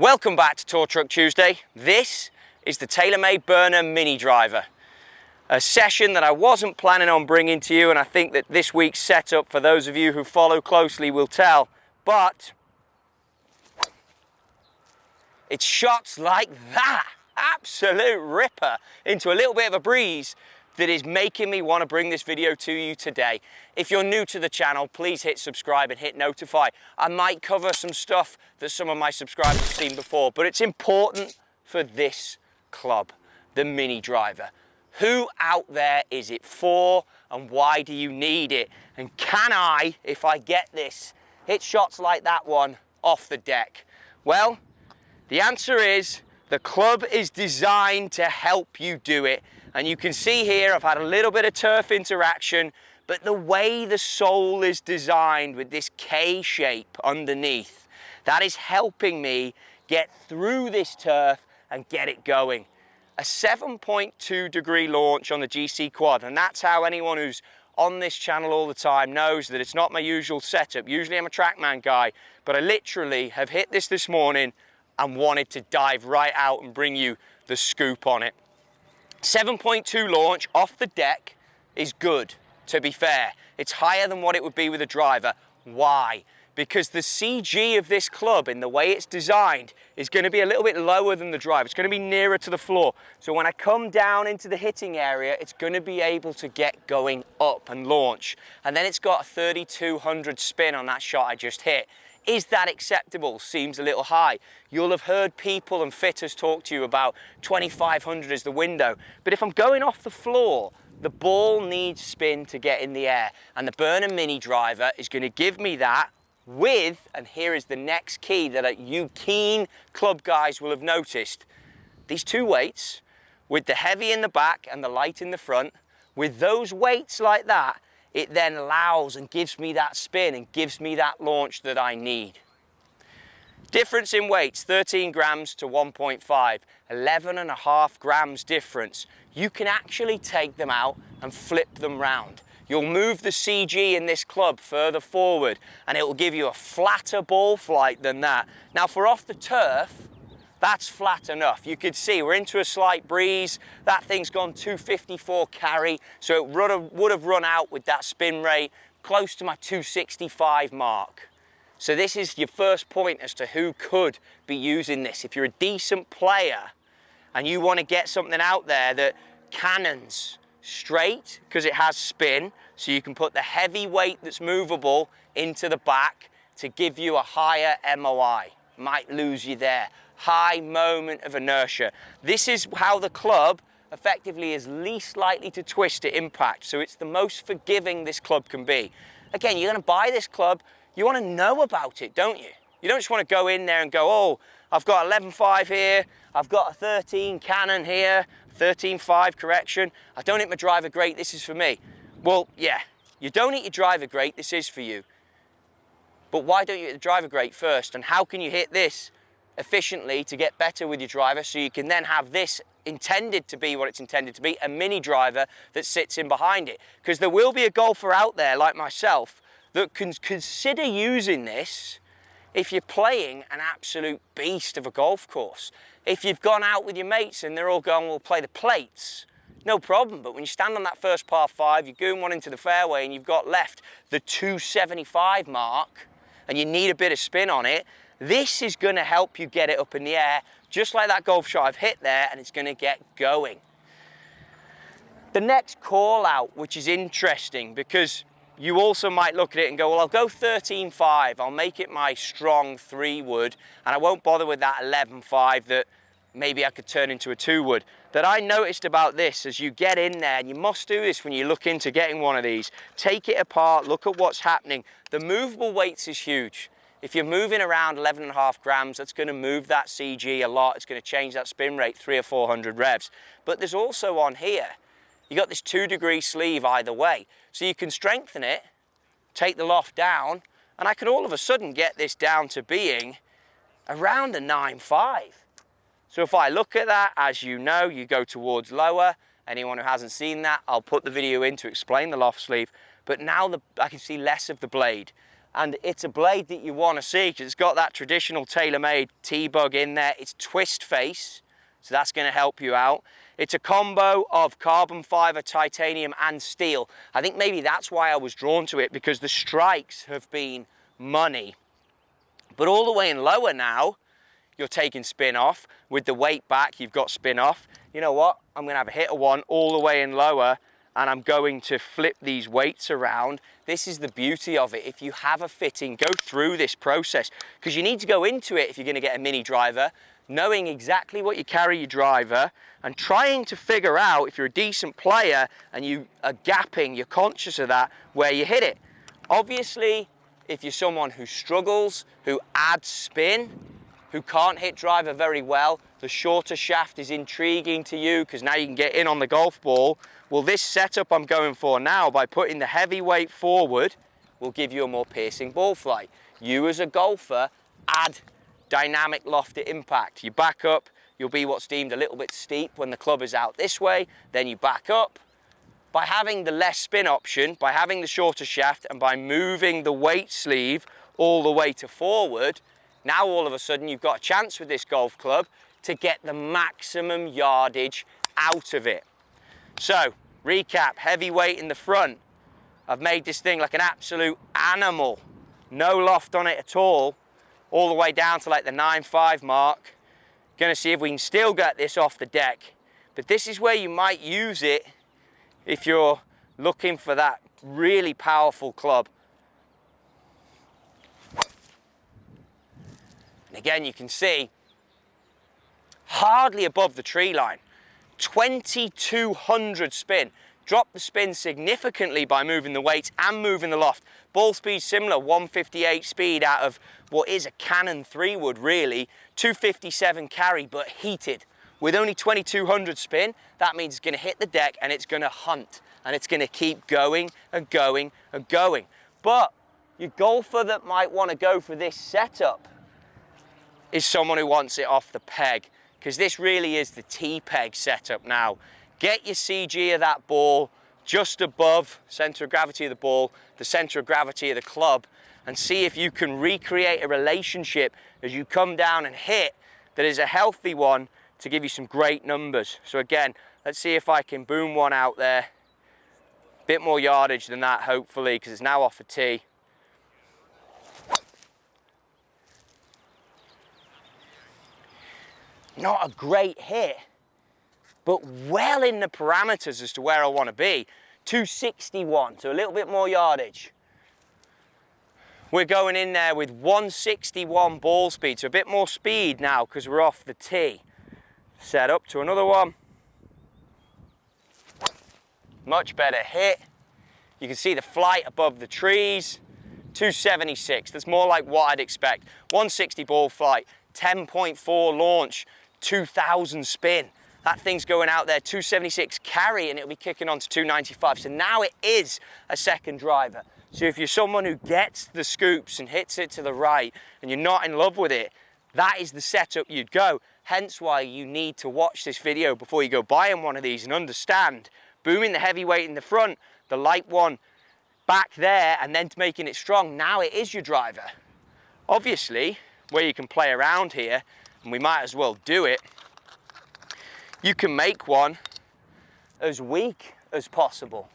Welcome back to Tour Truck Tuesday. This is the TaylorMade BRNR Mini Driver. A session that I wasn't planning on bringing to you, and I think that this week's setup, for those of you who follow closely, will tell, but it's shots like that, absolute ripper, into a little bit of a breeze that is making me want to bring this video to you today. If you're new to the channel, please hit subscribe and hit notify. I might cover some stuff that some of my subscribers have seen before, but it's important for this club, the Mini Driver. Who out there is it for, and why do you need it? And can I, if I get this, hit shots like that one off the deck? Well, the answer is the club is designed to help you do it. And you can see here, I've had a little bit of turf interaction, but the way the sole is designed with this K shape underneath, that is helping me get through this turf and get it going. A 7.2 degree launch on the GC quad, and that's how anyone who's on this channel all the time knows that it's not my usual setup. Usually I'm a TrackMan guy, but I literally have hit this morning and wanted to dive right out and bring you the scoop on it. 7.2 launch off the deck is good, to be fair. It's higher than what it would be with a driver. Why? Because the CG of this club, in the way it's designed, is going to be a little bit lower than the driver. It's going to be nearer to the floor. So when I come down into the hitting area, it's going to be able to get going up and launch. And then it's got a 3200 spin on that shot I just hit. Is that acceptable? Seems a little high. You'll have heard people and fitters talk to you about 2500 as the window. But if I'm going off the floor, the ball needs spin to get in the air. And the BRNR Mini Driver is going to give me that with, and here is the next key that you keen club guys will have noticed, these two weights, with the heavy in the back and the light in the front. With those weights like that, it then allows and gives me that spin and gives me that launch that I need. Difference in weights, 13 grams to 1.5, 11.5 grams difference. You can actually take them out and flip them round. You'll move the CG in this club further forward and it will give you a flatter ball flight than that. Now for off the turf, that's flat enough. You could see we're into a slight breeze. That thing's gone 254 carry, so it would have run out with that spin rate close to my 265 mark. So this is your first point as to who could be using this. If you're a decent player and you want to get something out there that cannons straight because it has spin, so you can put the heavy weight that's movable into the back to give you a higher MOI. Might lose you there. High moment of inertia. This is how the club effectively is least likely to twist at impact, so it's the most forgiving this club can be. Again, you're going to buy this club, you want to know about it, don't you? You don't just want to go in there and go, oh, I've got 11.5 here, I've got a 13 cannon here, 13.5 correction, I don't hit my driver great, this is for me. Well, yeah, you don't hit your driver great, this is for you. But why don't you hit the driver great first? And how can you hit this efficiently to get better with your driver, so you can then have this intended to be what it's intended to be, a mini driver that sits in behind it? Because there will be a golfer out there like myself that can consider using this if you're playing an absolute beast of a golf course. If you've gone out with your mates and they're all going, we'll play the plates, no problem. But when you stand on that first par 5, you're going one into the fairway and you've got left the 275 mark and you need a bit of spin on it, this is going to help you get it up in the air, just like that golf shot I've hit there, and it's going to get going. The next call out, which is interesting, because you also might look at it and go, well, I'll go 13.5, I'll make it my strong 3 wood, and I won't bother with that 11.5 that maybe I could turn into a 2 wood. That I noticed about this, as you get in there, and you must do this when you look into getting one of these, take it apart, look at what's happening. The movable weights is huge. If you're moving around 11.5 grams, that's going to move that CG a lot. It's going to change that spin rate 300 or 400 revs. But there's also on here, you got this 2 degree sleeve either way. So you can strengthen it, take the loft down, and I can all of a sudden get this down to being around a 9.5. So if I look at that, as you know, you go towards lower. Anyone who hasn't seen that, I'll put the video in to explain the loft sleeve. But now I can see less of the blade. And it's a blade that you want to see because it's got that traditional TaylorMade T-bug in there. It's twist face, so that's going to help you out. It's a combo of carbon fiber, titanium and steel. I think maybe that's why I was drawn to it, because the strikes have been money. But all the way in lower now, you're taking spin off. With the weight back, you've got spin off. You know what? I'm going to have a hitter one all the way in lower, and I'm going to flip these weights around. This is the beauty of it. If you have a fitting, go through this process, because you need to go into it if you're going to get a mini driver, knowing exactly what you carry your driver and trying to figure out, if you're a decent player and you are gapping, you're conscious of that, where you hit it. Obviously, if you're someone who struggles, who adds spin, who can't hit driver very well, the shorter shaft is intriguing to you because now you can get in on the golf ball. Well, this setup I'm going for now, by putting the heavy weight forward, will give you a more piercing ball flight. You as a golfer add dynamic lofted impact. You back up, you'll be what's deemed a little bit steep when the club is out this way, then you back up. By having the less spin option, by having the shorter shaft, and by moving the weight sleeve all the way to forward, now all of a sudden you've got a chance with this golf club to get the maximum yardage out of it. So, recap, heavy weight in the front. I've made this thing like an absolute animal. No loft on it at all the way down to like the 9.5 mark. Gonna see if we can still get this off the deck. But this is where you might use it if you're looking for that really powerful club. And again, you can see hardly above the tree line. 2200 spin. Drop the spin significantly by moving the weights and moving the loft. Ball speed similar, 158 speed out of what is a Canon 3 wood really, 257 carry but heated. With only 2200 spin, that means it's going to hit the deck and it's going to hunt and it's going to keep going and going and going. But your golfer that might want to go for this setup is someone who wants it off the peg, because this really is the T-peg setup now. Get your CG of that ball just above center of gravity of the ball, the center of gravity of the club, and see if you can recreate a relationship as you come down and hit that is a healthy one to give you some great numbers. So again, let's see if I can boom one out there. Bit more yardage than that, hopefully, because it's now off a tee. Not a great hit, but well in the parameters as to where I want to be. 261, so a little bit more yardage. We're going in there with 161 ball speed, so a bit more speed now because we're off the tee. Set up to another one. Much better hit. You can see the flight above the trees. 276, that's more like what I'd expect. 160 ball flight, 10.4 launch, 2000 spin. That thing's going out there, 276 carry, and it'll be kicking on to 295. So now it is a second driver. So if you're someone who gets the scoops and hits it to the right and you're not in love with it, that is the setup you'd go. Hence why you need to watch this video before you go buying one of these and understand booming the heavyweight in the front, the light one back there, and then making it strong. Now it is your driver. Obviously, where you can play around here, and we might as well do it, you can make one as weak as possible.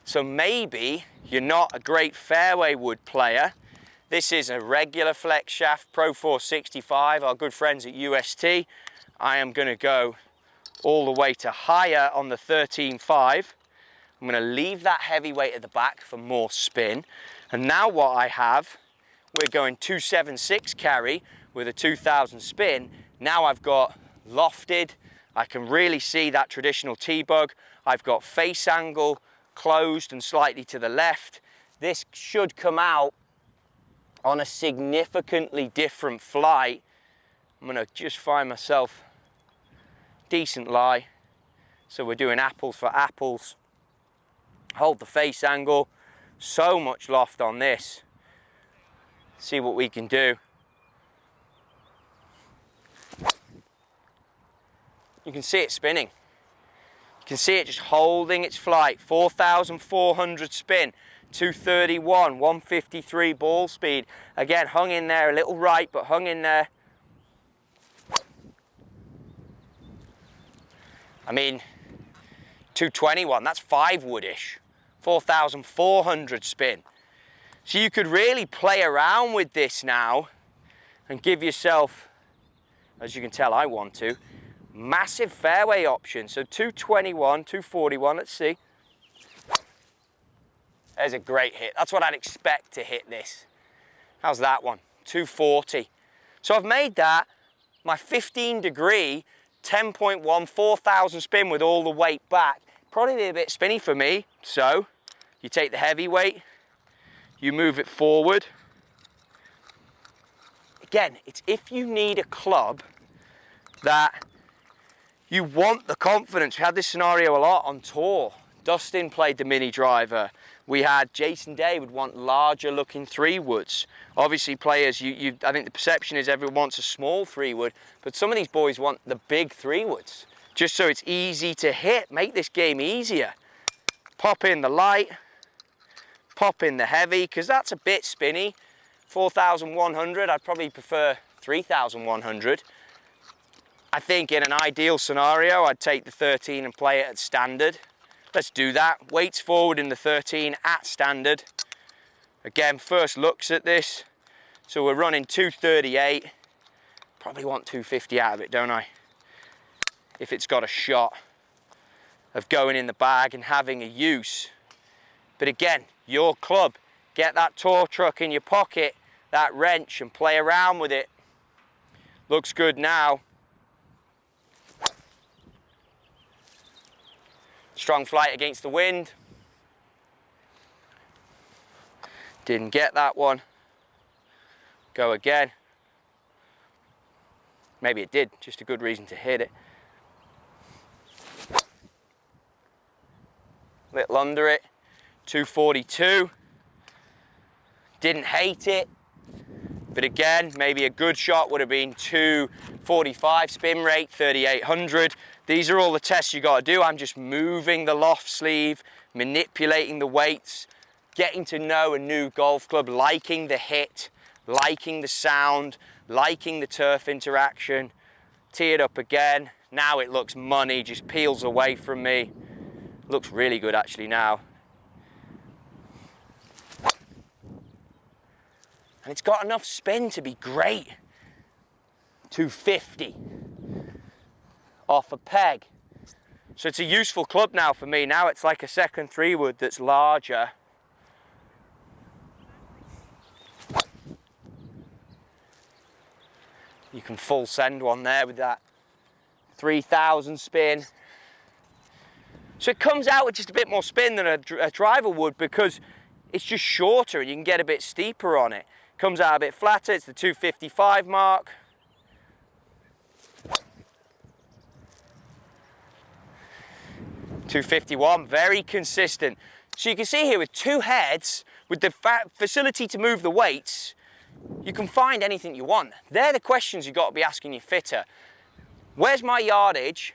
So maybe you're not a great fairway wood player. This is a regular flex shaft Pro 465, our good friends at UST. I am going to go all the way to higher on the 13.5. I'm going to leave that heavy weight at the back for more spin. And now what I have, we're going 276 carry with a 2000 spin. Now I've got lofted. I can really see that traditional T-bug. I've got face angle closed and slightly to the left. This should come out on a significantly different flight. I'm going to just find myself a decent lie. So we're doing apples for apples. Hold the face angle. So much loft on this. See what we can do. You can see it spinning. You can see it just holding its flight. 4,400 spin. 231, 153 ball speed. Again, hung in there, a little right, but hung in there. I mean, 221, that's 5 woodish, 4,400 spin. So you could really play around with this now and give yourself, as you can tell I want to, massive fairway options. So 221, 241, let's see. There's a great hit. That's what I'd expect to hit this. How's that one? 240. So I've made that my 15-degree, 10.1, 4,000 spin with all the weight back. Probably be a bit spinny for me. So you take the heavy weight, you move it forward. Again, it's if you need a club that you want the confidence. We had this scenario a lot on tour. Dustin played the Mini Driver. We had Jason Day would want larger looking 3-woods. Obviously players, I think the perception is everyone wants a small 3-wood, but some of these boys want the big 3-woods, just so it's easy to hit, make this game easier. Pop in the light, pop in the heavy, because that's a bit spinny. 4,100, I'd probably prefer 3,100. I think in an ideal scenario, I'd take the 13 and play it at standard. Let's do that. Weights forward in the 13 at standard. Again, first looks at this. So we're running 238. Probably want 250 out of it, don't I? If it's got a shot of going in the bag and having a use. But again, your club. Get that tour truck in your pocket, that wrench, and play around with it. Looks good now. Strong flight against the wind. Didn't get that one. Go again. Maybe it did, just a good reason to hit it. Little under it. 242. Didn't hate it. But again, maybe a good shot would have been 245 spin rate, 3,800. These are all the tests you got to do. I'm just moving the loft sleeve, manipulating the weights, getting to know a new golf club, liking the hit, liking the sound, liking the turf interaction. Tee it up again. Now it looks money, just peels away from me. Looks really good actually now. And it's got enough spin to be great. 250 off a peg. So it's a useful club now for me. Now it's like a second 3-wood that's larger. You can full send one there with that 3,000 spin. So it comes out with just a bit more spin than a driver would because it's just shorter and you can get a bit steeper on it. Comes out a bit flatter, it's the 255 mark. .251, very consistent. So you can see here with 2 heads, with the facility to move the weights, you can find anything you want. They're the questions you've got to be asking your fitter. Where's my yardage?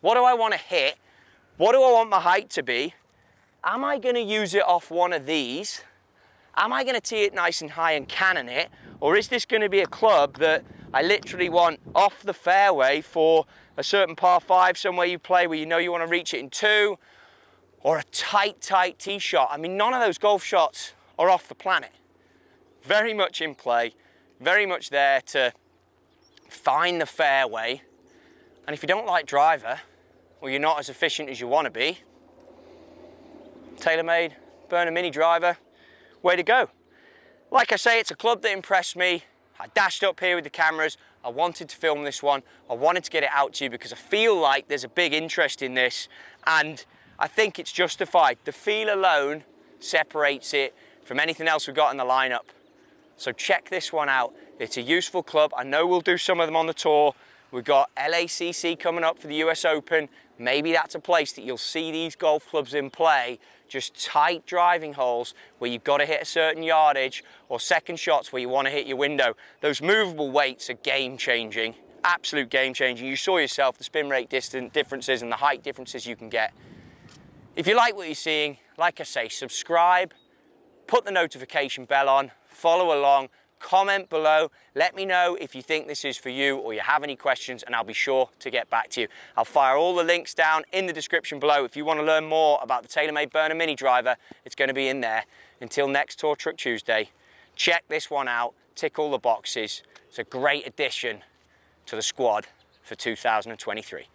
What do I want to hit? What do I want my height to be? Am I going to use it off one of these? Am I going to tee it nice and high and cannon it? Or is this going to be a club that I literally want off the fairway for a certain par 5 somewhere you play where you know you want to reach it in 2? Or a tight tee shot? I mean, none of those golf shots are off the planet. Very much in play, very much there to find the fairway. And if you don't like driver, or you're not as efficient as you want to be, TaylorMade BRNR Mini Driver, way to go. Like I say, it's a club that impressed me. I dashed up here with the cameras. I wanted to film this one. I wanted to get it out to you because I feel like there's a big interest in this and I think it's justified. The feel alone separates it from anything else we've got in the lineup. So check this one out. It's a useful club. I know we'll do some of them on the tour. We've got LACC coming up for the US Open. Maybe that's a place that you'll see these golf clubs in play, just tight driving holes where you've got to hit a certain yardage or second shots where you want to hit your window. Those movable weights are game changing, absolute game changing. You saw yourself the spin rate differences and the height differences you can get. If you like what you're seeing, like I say, subscribe, put the notification bell on, follow along, comment below, let me know if you think this is for you or you have any questions, and I'll be sure to get back to you. I'll fire all the links down in the description below. If you want to learn more about the TaylorMade BRNR Mini Driver, it's going to be in there. Until next Tour Truck Tuesday, check this one out, tick all the boxes. It's a great addition to the squad for 2023.